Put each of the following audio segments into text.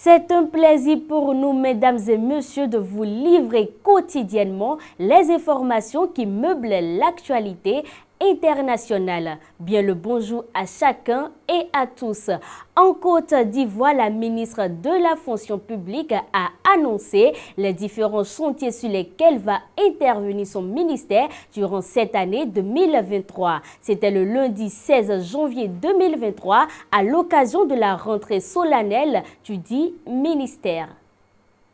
C'est un plaisir pour nous, mesdames et messieurs, de vous livrer quotidiennement les informations qui meublent l'actualité internationale. Bien le bonjour à chacun et à tous. En Côte d'Ivoire, la ministre de la fonction publique a annoncé les différents chantiers sur lesquels va intervenir son ministère durant cette année 2023. C'était le lundi 16 janvier 2023 à l'occasion de la rentrée solennelle du dit ministère.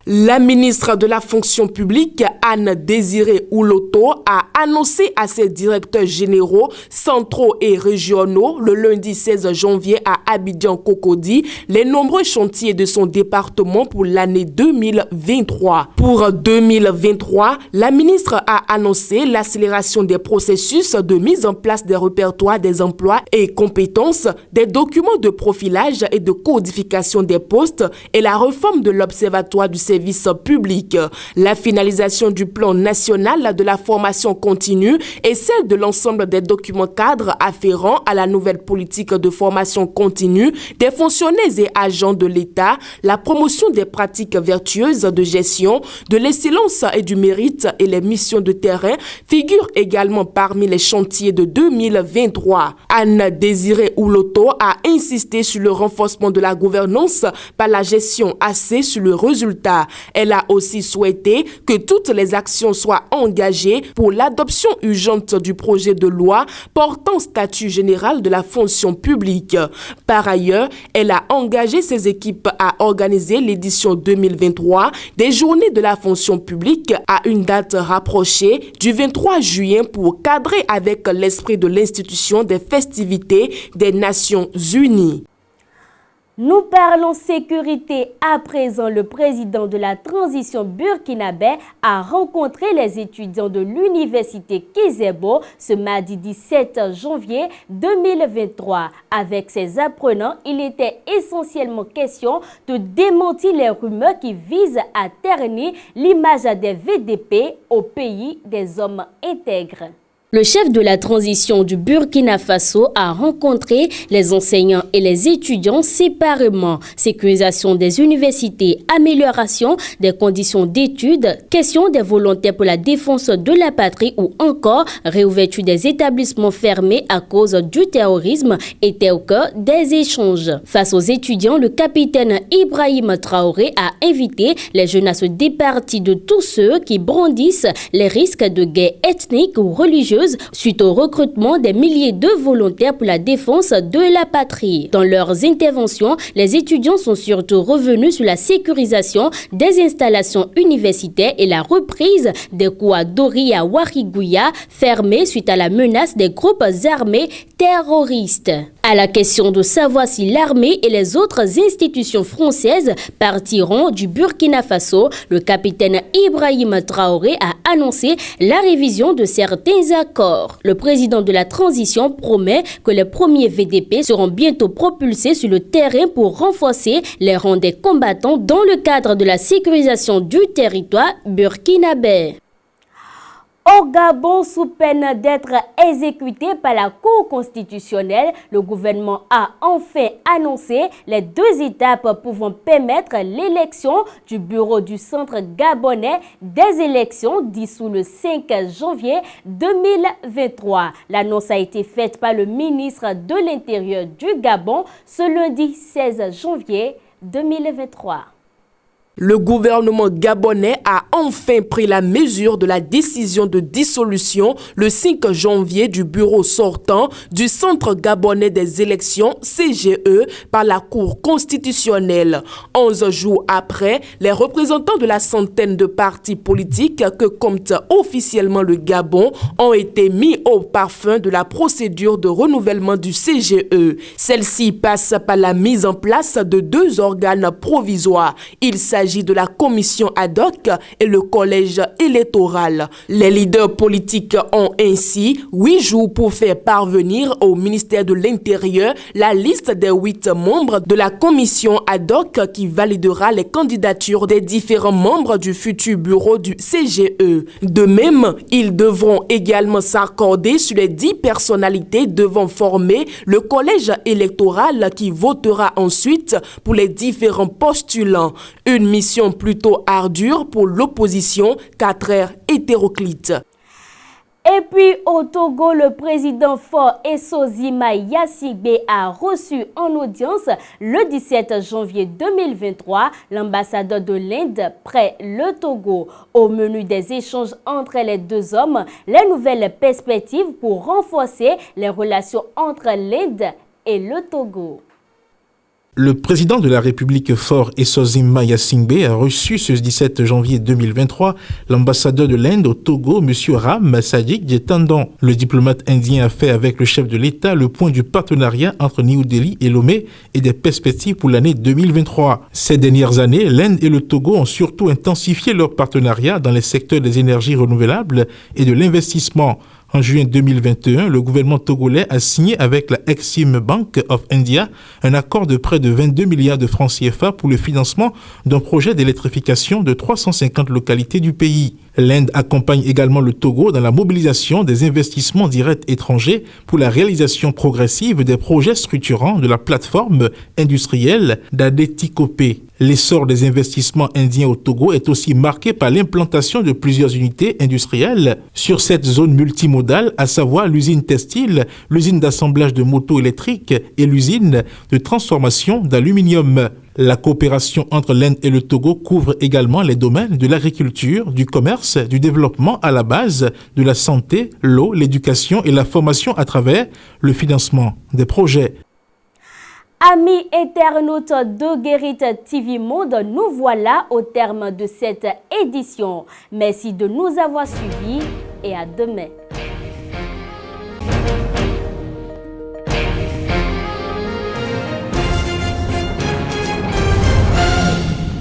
La ministre de la fonction publique, Anne-Désirée Ouloto, a annoncé à ses directeurs généraux, centraux et régionaux, le lundi 16 janvier à Abidjan-Cocody, les nombreux chantiers de son département pour l'année 2023. Pour 2023, la ministre a annoncé l'accélération des processus de mise en place des répertoires des emplois et compétences, des documents de profilage et de codification des postes et la réforme de l'Observatoire du service public. La finalisation du plan national de la formation continue et celle de l'ensemble des documents cadres afférents à la nouvelle politique de formation continue des fonctionnaires et agents de l'État, la promotion des pratiques vertueuses de gestion, de l'excellence et du mérite et les missions de terrain figurent également parmi les chantiers de 2023. Anne-Désirée Ouloto a insisté sur le renforcement de la gouvernance par la gestion axée sur le résultat. Elle a aussi souhaité que toutes les actions soient engagées pour l'adoption urgente du projet de loi portant statut général de la fonction publique. Par ailleurs, elle a engagé ses équipes à organiser l'édition 2023 des journées de la fonction publique à une date rapprochée du 23 juillet pour cadrer avec l'esprit de l'institution des festivités des Nations Unies. Nous parlons sécurité à présent. Le président de la transition burkinabé a rencontré les étudiants de l'université Kizebo ce mardi 17 janvier 2023. Avec ses apprenants, il était essentiellement question de démentir les rumeurs qui visent à ternir l'image des VDP au pays des hommes intègres. Le chef de la transition du Burkina Faso a rencontré les enseignants et les étudiants séparément. Sécurisation des universités, amélioration des conditions d'études, question des volontaires pour la défense de la patrie ou encore réouverture des établissements fermés à cause du terrorisme étaient au cœur des échanges. Face aux étudiants, le capitaine Ibrahim Traoré a invité les jeunes à se départir de tous ceux qui brandissent les risques de guerre ethnique ou religieuse suite au recrutement des milliers de volontaires pour la défense de la patrie. Dans leurs interventions, les étudiants sont surtout revenus sur la sécurisation des installations universitaires et la reprise des cours à Dori et à Warigouya fermés suite à la menace des groupes armés terroristes. À la question de savoir si l'armée et les autres institutions françaises partiront du Burkina Faso, le capitaine Ibrahim Traoré a annoncé la révision de certains accords. Le président de la transition promet que les premiers VDP seront bientôt propulsés sur le terrain pour renforcer les rangs des combattants dans le cadre de la sécurisation du territoire burkinabé. Au Gabon, sous peine d'être exécuté par la Cour constitutionnelle, le gouvernement a enfin annoncé les 2 étapes pouvant permettre l'élection du bureau du centre gabonais des élections dissous le 5 janvier 2023. L'annonce a été faite par le ministre de l'Intérieur du Gabon ce lundi 16 janvier 2023. Le gouvernement gabonais a enfin pris la mesure de la décision de dissolution le 5 janvier du bureau sortant du Centre gabonais des élections CGE par la Cour constitutionnelle. 11 jours après, les représentants de la centaine de partis politiques que compte officiellement le Gabon ont été mis au parfum de la procédure de renouvellement du CGE. Celle-ci passe par la mise en place de 2 organes provisoires. Il s'agit s'agit de la commission ad hoc et le collège électoral. Les leaders politiques ont ainsi 8 jours pour faire parvenir au ministère de l'Intérieur la liste des 8 membres de la commission ad hoc qui validera les candidatures des différents membres du futur bureau du CGE. De même, ils devront également s'accorder sur les 10 personnalités devant former le collège électoral qui votera ensuite pour les différents postulants. Une mission plutôt ardue pour l'opposition, 4 heures hétéroclites. Et puis au Togo, le président Faure Essozima Gnassingbé a reçu en audience le 17 janvier 2023 l'ambassadeur de l'Inde près le Togo. Au menu des échanges entre les deux hommes, les nouvelles perspectives pour renforcer les relations entre l'Inde et le Togo. Le président de la République Faure Essozima Gnassingbé a reçu ce 17 janvier 2023 l'ambassadeur de l'Inde au Togo, M. Ram Sadiq Tandon. Le diplomate indien a fait avec le chef de l'État le point du partenariat entre New Delhi et Lomé et des perspectives pour l'année 2023. Ces dernières années, l'Inde et le Togo ont surtout intensifié leur partenariat dans les secteurs des énergies renouvelables et de l'investissement. En juin 2021, le gouvernement togolais a signé avec la Exim Bank of India un accord de près de 22 milliards de francs CFA pour le financement d'un projet d'électrification de 350 localités du pays. L'Inde accompagne également le Togo dans la mobilisation des investissements directs étrangers pour la réalisation progressive des projets structurants de la plateforme industrielle d'Adétikopé. L'essor des investissements indiens au Togo est aussi marqué par l'implantation de plusieurs unités industrielles sur cette zone multimodale, à savoir l'usine textile, l'usine d'assemblage de motos électriques et l'usine de transformation d'aluminium. La coopération entre l'Inde et le Togo couvre également les domaines de l'agriculture, du commerce, du développement à la base, de la santé, l'eau, l'éducation et la formation à travers le financement des projets. Amis internautes de Guérit TV Monde, nous voilà au terme de cette édition. Merci de nous avoir suivis et à demain.